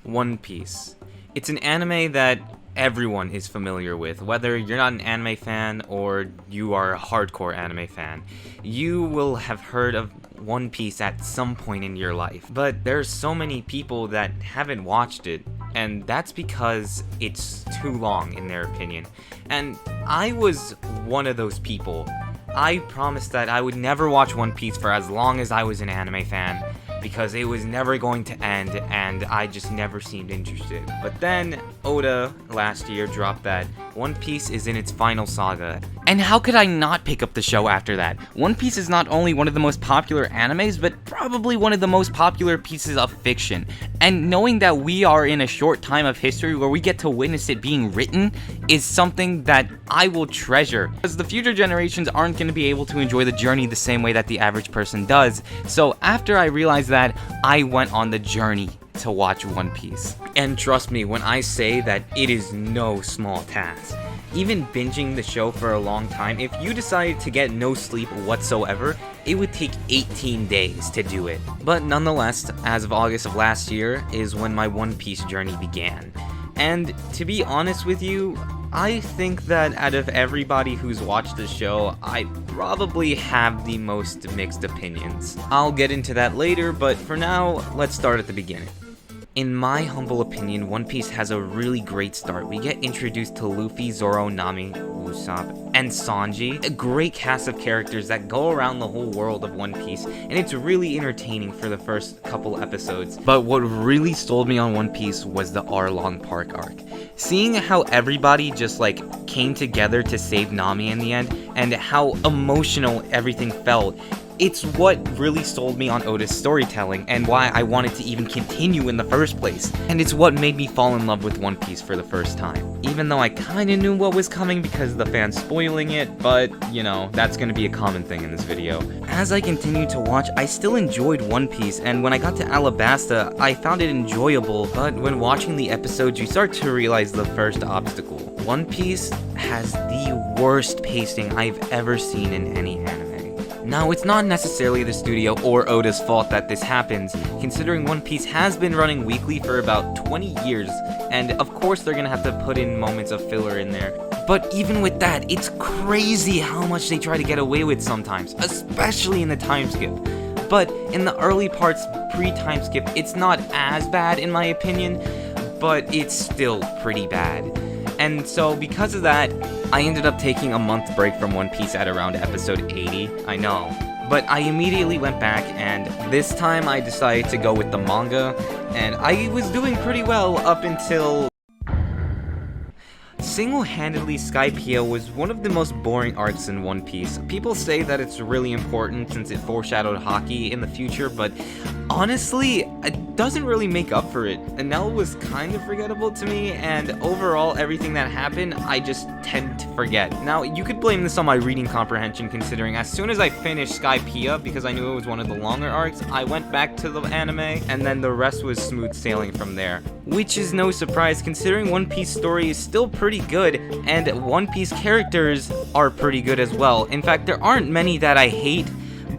One Piece. It's an anime that everyone is familiar with, whether you're not an anime fan or you are a hardcore anime fan. You will have heard of One Piece at some point in your life, but there's so many people that haven't watched it, and that's because it's too long in their opinion. And I was one of those people. I promised that I would never watch One Piece for as long as I was an anime fan, because it was never going to end, and I just never seemed interested. But then, Oda, last year, dropped that One Piece is in its final saga. And how could I not pick up the show after that? One Piece is not only one of the most popular animes, but probably one of the most popular pieces of fiction. And knowing that we are in a short time of history where we get to witness it being written is something that I will treasure. Because the future generations aren't going to be able to enjoy the journey the same way that the average person does. So after I realized that, I went on the journey to watch One Piece. And trust me when I say that it is no small task. Even binging the show for a long time, if you decided to get no sleep whatsoever, it would take 18 days to do it. But nonetheless, as of August of last year is when my One Piece journey began. And to be honest with you, I think that out of everybody who's watched the show, I probably have the most mixed opinions. I'll get into that later, but for now, let's start at the beginning. In my humble opinion, One Piece has a really great start. We get introduced to Luffy, Zoro, Nami, Usopp, and Sanji. A great cast of characters that go around the whole world of One Piece, and it's really entertaining for the first couple episodes. But what really sold me on One Piece was the Arlong Park arc. Seeing how everybody just came together to save Nami in the end, and how emotional everything felt, it's what really sold me on Oda's storytelling and why I wanted to even continue in the first place. And it's what made me fall in love with One Piece for the first time. Even though I kinda knew what was coming because of the fans spoiling it, but you know, that's gonna be a common thing in this video. As I continued to watch, I still enjoyed One Piece, and when I got to Alabasta, I found it enjoyable, but when watching the episodes, you start to realize the first obstacle. One Piece has the worst pacing I've ever seen in any anime. Now, it's not necessarily the studio or Oda's fault that this happens, considering One Piece has been running weekly for about 20 years, and of course they're gonna have to put in moments of filler in there. But even with that, it's crazy how much they try to get away with sometimes, especially in the time skip. But in the early parts pre-time skip, it's not as bad in my opinion, but it's still pretty bad. And so because of that, I ended up taking a month break from One Piece at around episode 80, I know. But I immediately went back, and this time I decided to go with the manga, and I was doing pretty well up until... Single-handedly, Skypiea was one of the most boring arcs in One Piece. People say that it's really important since it foreshadowed Haki in the future, but honestly, it doesn't really make up for it. Enel was kind of forgettable to me, and overall, everything that happened, I just tend to forget. Now, you could blame this on my reading comprehension, considering as soon as I finished Skypiea, because I knew it was one of the longer arcs, I went back to the anime, and then the rest was smooth sailing from there. Which is no surprise, considering One Piece story is still pretty good, and One Piece characters are pretty good as well. In fact, there aren't many that I hate,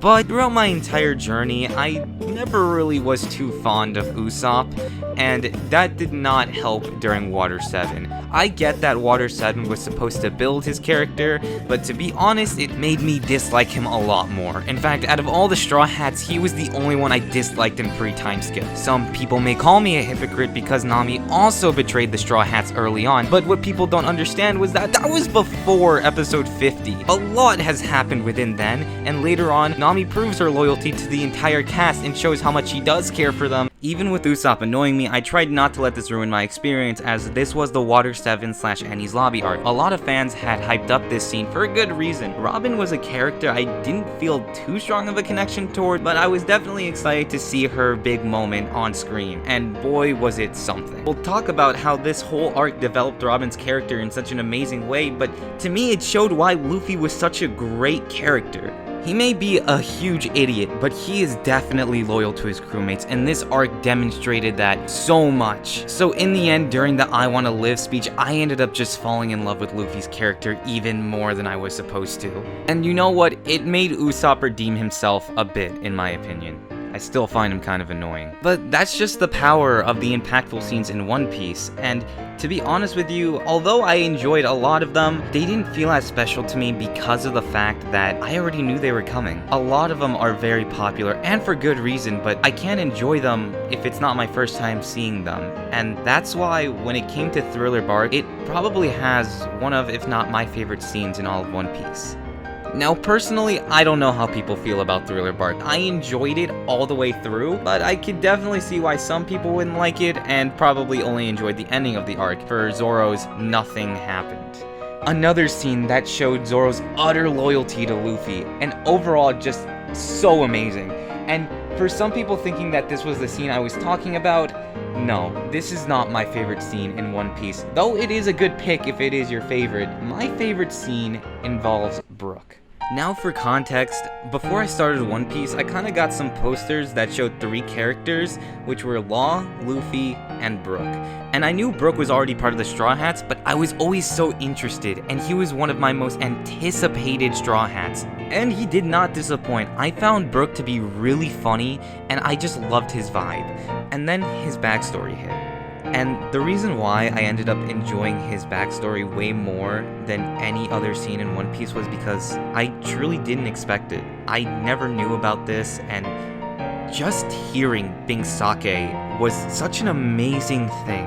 but throughout my entire journey, I never really was too fond of Usopp, and that did not help during Water 7. I get that Water 7 was supposed to build his character, but to be honest, it made me dislike him a lot more. In fact, out of all the Straw Hats, he was the only one I disliked in pre-time skip. Some people may call me a hypocrite because Nami also betrayed the Straw Hats early on, but what people don't understand was that was before episode 50. A lot has happened within then, and later on, Nami proves her loyalty to the entire cast and shows how much she does care for them. Even with Usopp annoying me, I tried not to let this ruin my experience, as this was the Water 7/Annie's Lobby arc. A lot of fans had hyped up this scene for a good reason. Robin was a character I didn't feel too strong of a connection toward, but I was definitely excited to see her big moment on screen, and boy was it something. We'll talk about how this whole arc developed Robin's character in such an amazing way, but to me it showed why Luffy was such a great character. He may be a huge idiot, but he is definitely loyal to his crewmates, and this arc demonstrated that so much. So in the end, during the I Wanna Live speech, I ended up just falling in love with Luffy's character even more than I was supposed to. And you know what? It made Usopp redeem himself a bit, in my opinion. I still find him kind of annoying. But that's just the power of the impactful scenes in One Piece, and to be honest with you, although I enjoyed a lot of them, they didn't feel as special to me because of the fact that I already knew they were coming. A lot of them are very popular, and for good reason, but I can't enjoy them if it's not my first time seeing them. And that's why when it came to Thriller Bark, it probably has one of, if not my favorite scenes in all of One Piece. Now, personally, I don't know how people feel about Thriller Bark. I enjoyed it all the way through, but I could definitely see why some people wouldn't like it, and probably only enjoyed the ending of the arc. For Zoro's nothing happened. Another scene that showed Zoro's utter loyalty to Luffy, and overall just so amazing. And for some people thinking that this was the scene I was talking about, no, this is not my favorite scene in One Piece. Though it is a good pick if it is your favorite, my favorite scene involves Brook. Now for context, before I started One Piece, I kinda got some posters that showed 3 characters, which were Law, Luffy, and Brook. And I knew Brook was already part of the Straw Hats, but I was always so interested, and he was one of my most anticipated Straw Hats. And he did not disappoint. I found Brook to be really funny, and I just loved his vibe. And then his backstory hit. And the reason why I ended up enjoying his backstory way more than any other scene in One Piece was because I truly didn't expect it. I never knew about this, and just hearing Bing Sake was such an amazing thing.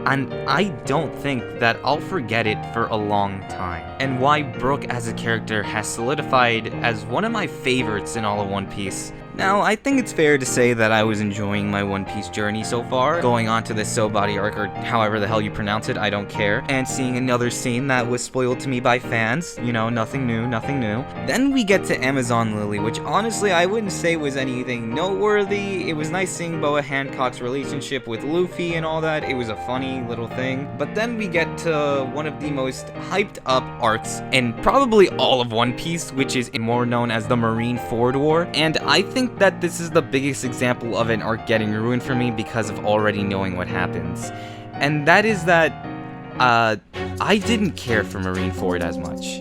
And I don't think that I'll forget it for a long time. And why Brook as a character has solidified as one of my favorites in all of One Piece. Now, I think it's fair to say that I was enjoying my One Piece journey so far, going on to the Sobody arc, or however the hell you pronounce it, I don't care, and seeing another scene that was spoiled to me by fans, you know, nothing new, nothing new. Then we get to Amazon Lily, which honestly I wouldn't say was anything noteworthy. It was nice seeing Boa Hancock's relationship with Luffy and all that, it was a funny little thing. But then we get to one of the most hyped up arcs in probably all of One Piece, which is more known as the Marineford War, and I think that this is the biggest example of an arc getting ruined for me because of already knowing what happens. And that is that, I didn't care for Marineford as much.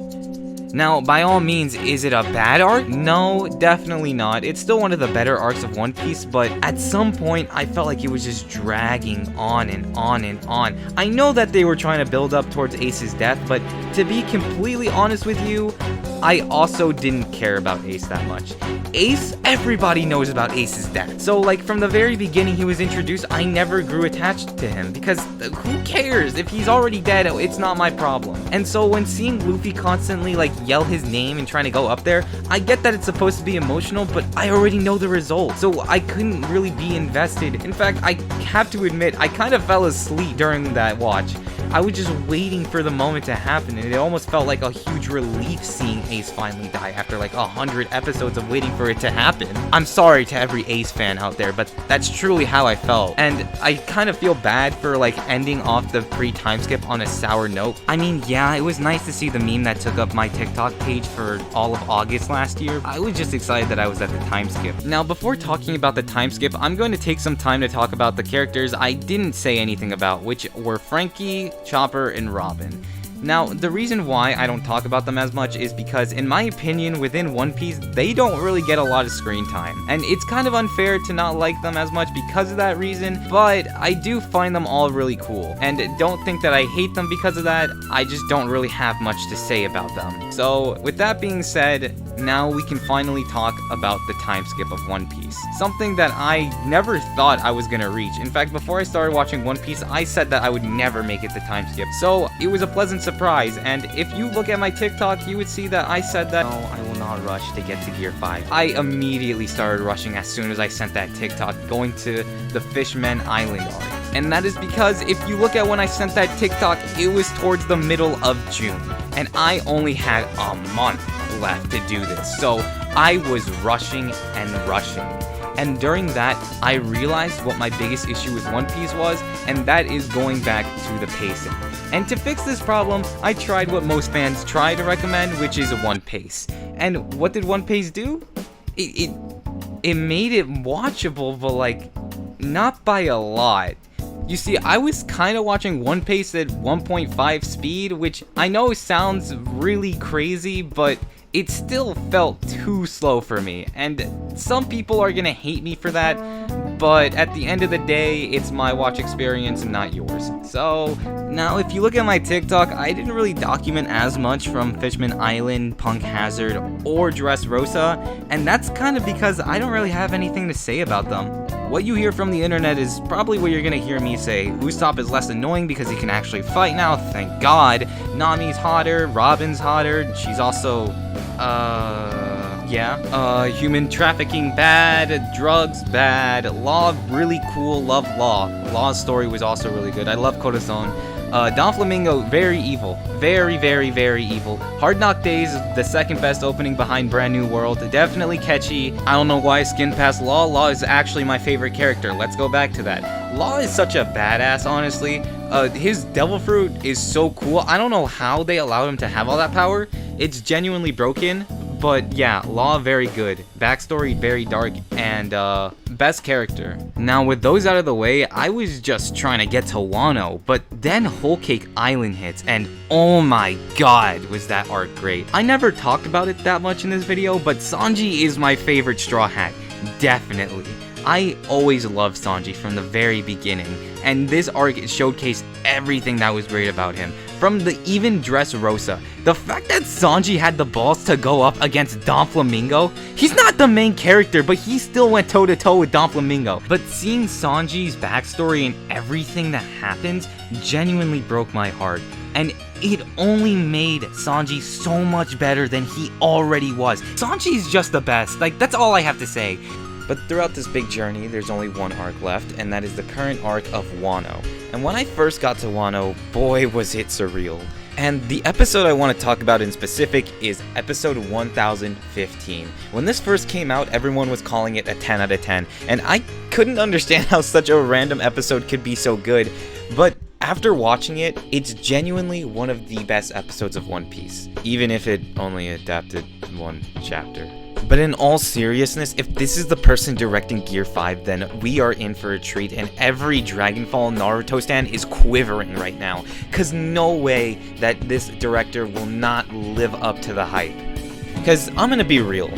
Now, by all means, is it a bad arc? No, definitely not. It's still one of the better arcs of One Piece, but at some point, I felt like it was just dragging on and on and on. I know that they were trying to build up towards Ace's death, but to be completely honest with you, I also didn't care about Ace that much. Ace, everybody knows about Ace's death. So, like, from the very beginning he was introduced, I never grew attached to him, because who cares? If he's already dead, it's not my problem. And so when seeing Luffy constantly, like, yell his name and trying to go up there, I get that it's supposed to be emotional, but I already know the result, so I couldn't really be invested. In fact, I have to admit, I kind of fell asleep during that watch. I was just waiting for the moment to happen, and it almost felt like a huge relief seeing Ace finally die after like 100 episodes of waiting for it to happen. I'm sorry to every Ace fan out there, but that's truly how I felt. And I kind of feel bad for like ending off the pre-time skip on a sour note. I mean, yeah, it was nice to see the meme that took up my TikTok page for all of August last year. I was just excited that I was at the time skip. Now, before talking about the time skip, I'm going to take some time to talk about the characters I didn't say anything about, which were Frankie, Chopper, and Robin. Now, the reason why I don't talk about them as much is because, in my opinion, within One Piece, they don't really get a lot of screen time. And it's kind of unfair to not like them as much because of that reason, but I do find them all really cool. And don't think that I hate them because of that, I just don't really have much to say about them. So, with that being said, now we can finally talk about the time skip of One Piece. Something that I never thought I was gonna reach. In fact, before I started watching One Piece, I said that I would never make it to time skip. So, it was a pleasant surprise, and if you look at my TikTok, you would see that I said that, no, I will not rush to get to Gear 5. I immediately started rushing as soon as I sent that TikTok, going to the Fishmen Island arc. And that is because if you look at when I sent that TikTok, it was towards the middle of June, and I only had a month left to do this, so I was rushing and rushing. And during that, I realized what my biggest issue with One Piece was, and that is going back to the pacing. And to fix this problem, I tried what most fans try to recommend, which is a One Pace. And what did One Pace do? It made it watchable, but like, not by a lot. You see, I was kind of watching One Pace at 1.5 speed, which I know sounds really crazy, but it still felt too slow for me, and some people are gonna hate me for that, but at the end of the day, it's my watch experience and not yours. So, now if you look at my TikTok, I didn't really document as much from Fishman Island, Punk Hazard, or Dressrosa, and that's kind of because I don't really have anything to say about them. What you hear from the internet is probably what you're gonna hear me say. Usopp is less annoying because he can actually fight now, thank God. Nami's hotter, Robin's hotter, she's also, human trafficking bad, drugs bad, Law really cool, love Law. Law's story was also really good, I love Corazon. Don Flamingo, very evil. Very, very, very evil. Hard Knock Days, the second best opening behind Brand New World. Definitely catchy. I don't know why I skimmed past Law. Law is actually my favorite character. Let's go back to that. Law is such a badass, honestly. His Devil Fruit is so cool. I don't know how they allowed him to have all that power. It's genuinely broken. But yeah, Law very good. Backstory very dark, and best character. Now with those out of the way, I was just trying to get to Wano, but then Whole Cake Island hits, and oh my god, was that arc great. I never talked about it that much in this video, but Sanji is my favorite Straw Hat, definitely. I always loved Sanji from the very beginning, and this arc showcased everything that was great about him. From the even Dressrosa, the fact that Sanji had the balls to go up against Don Flamingo, he's not the main character, but he still went toe to toe with Don Flamingo. But seeing Sanji's backstory and everything that happens genuinely broke my heart. And it only made Sanji so much better than he already was. Sanji's just the best, like that's all I have to say. But throughout this big journey, there's only one arc left, and that is the current arc of Wano. And when I first got to Wano, boy was it surreal. And the episode I want to talk about in specific is episode 1015. When this first came out, everyone was calling it a 10 out of 10, and I couldn't understand how such a random episode could be so good, but after watching it, it's genuinely one of the best episodes of One Piece, even if it only adapted one chapter. But in all seriousness, if this is the person directing Gear 5, then we are in for a treat, and every Dragonfall Naruto stan is quivering right now, cause no way that this director will not live up to the hype. Cause I'm gonna be real,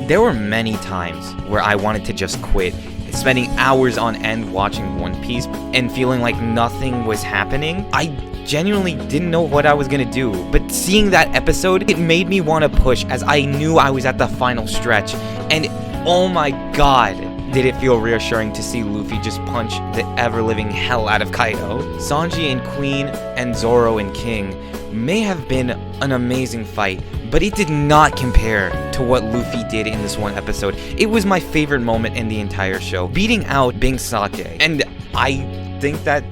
there were many times where I wanted to just quit, spending hours on end watching One Piece and feeling like nothing was happening. I genuinely didn't know what I was gonna do, but seeing that episode, it made me want to push as I knew I was at the final stretch, and oh my god, did it feel reassuring to see Luffy just punch the ever-living hell out of Kaido. Sanji and Queen and Zoro and King may have been an amazing fight, but it did not compare to what Luffy did in this one episode. It was my favorite moment in the entire show, beating out Bing Sake, and I think that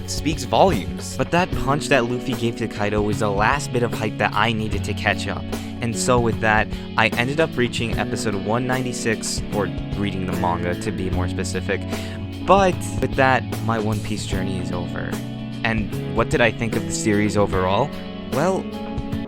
speaks volumes. But that punch that Luffy gave to Kaido was the last bit of hype that I needed to catch up. And so with that, I ended up reaching episode 196, or reading the manga to be more specific. But with that, my One Piece journey is over. And what did I think of the series overall? Well,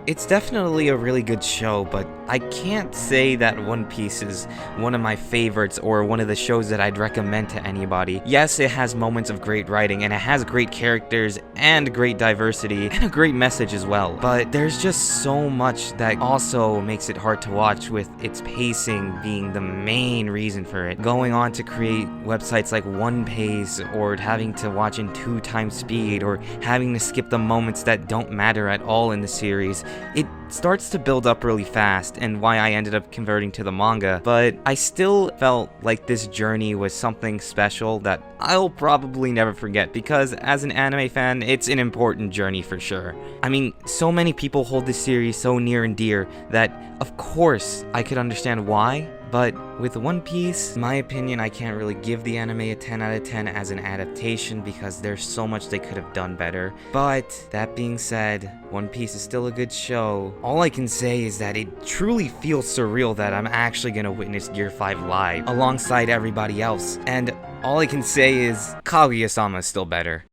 it's definitely a really good show, but I can't say that One Piece is one of my favorites or one of the shows that I'd recommend to anybody. Yes, it has moments of great writing, and it has great characters and great diversity and a great message as well, but there's just so much that also makes it hard to watch, with its pacing being the main reason for it. Going on to create websites like One Pace, or having to watch in 2 times speed, or having to skip the moments that don't matter at all in the series. It starts to build up really fast, and why I ended up converting to the manga, but I still felt like this journey was something special that I'll probably never forget, because as an anime fan, it's an important journey for sure. I mean, so many people hold this series so near and dear that, of course, I could understand why. But with One Piece, in my opinion, I can't really give the anime a 10 out of 10 as an adaptation, because there's so much they could have done better. But that being said, One Piece is still a good show. All I can say is that it truly feels surreal that I'm actually gonna witness Gear 5 live alongside everybody else. And all I can say is Kaguya-sama is still better.